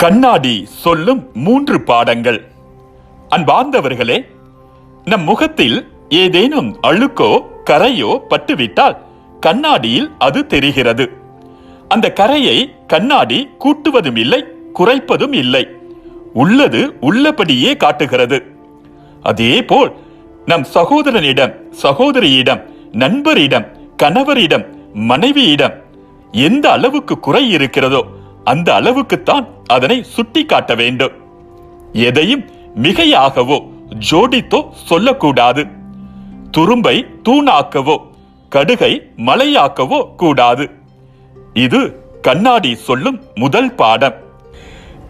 கண்ணாடி சொல்லும் 3 பாடங்கள். அன்பார்ந்தவர்களே, நம் முகத்தில் ஏதேனும் அழுக்கோ கரையோ பட்டுவிட்டால் கண்ணாடியில் அது தெரிகிறது. அந்த கரையை கண்ணாடி கூட்டுவதும் இல்லை, குறைப்பதும் இல்லை. உள்ளது உள்ளபடியே காட்டுகிறது. அதேபோல் நம் சகோதரனிடம், சகோதரியிடம், நண்பரிடம், கணவரிடம், மனைவியிடம் எந்த அளவுக்கு குறை இருக்கிறதோ அந்த அளவுக்குத்தான் அதனை சுட்டி காட்ட வேண்டும். எதையும் மிகையாகவோ ஜோடித்தோ சொல்லக்கூடாது. துரும்பை தூணாக்கவோ கடுகை மலையாக்கவோ கூடாது. இது கண்ணாடி சொல்லும் முதல் பாடம்.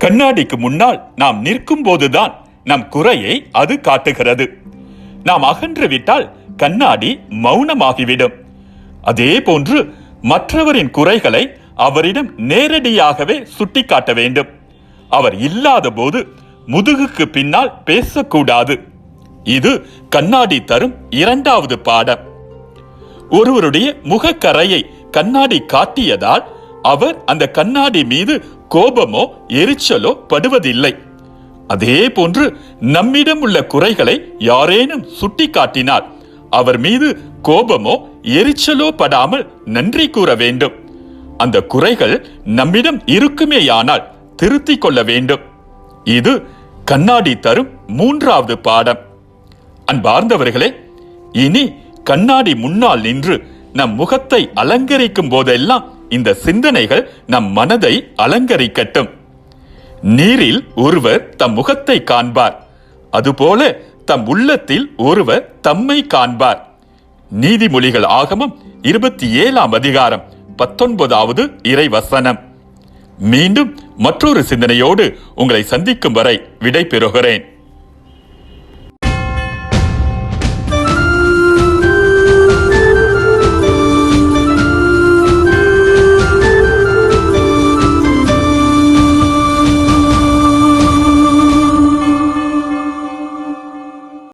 கண்ணாடிக்கு முன்னால் நாம் நிற்கும் போதுதான் நம் குறையை அது காட்டுகிறது. நாம் அகன்று விட்டால் கண்ணாடி மௌனமாகிவிடும். அதே போன்று மற்றவரின் குறைகளை அவரிடம் நேரடியாகவே சுட்டிக்காட்ட வேண்டும். அவர் இல்லாத போது முதுகுக்கு பின்னால் பேசக்கூடாது. இது கண்ணாடி தரும் 2வது பாடம். ஒருவருடைய முகக்கரையை கண்ணாடி காட்டியதால் அவர் அந்த கண்ணாடி மீது கோபமோ எரிச்சலோ படுவதில்லை. அதே போன்று நம்மிடம் உள்ள குறைகளை யாரேனும் சுட்டி காட்டினால் அவர் மீது கோபமோ எரிச்சலோ படாமல் நன்றி கூற வேண்டும். அந்த குறைகள் நம்மிடம் இருக்குமேயானால் திருத்திக் கொள்ள வேண்டும். இது கண்ணாடி தரும் 3வது பாடம். அன்பார்ந்தவர்களே, இனி கண்ணாடி முன்னால் நின்று நம் முகத்தை அலங்கரிக்கும் போதெல்லாம் இந்த சிந்தனைகள் நம் மனதை அலங்கரிக்கட்டும். நீரில் ஒருவர் தம் முகத்தை காண்பார், அதுபோல தம் உள்ளத்தில் ஒருவர் தம்மை காண்பார். நீதிமொழிகள் ஆகமம் 27ஆம் அதிகாரம் 19வது இறைவசனம். மீண்டும் மற்றொரு சிந்தனையோடு உங்களை சந்திக்கும் வரை விடை பெறுகிறேன்.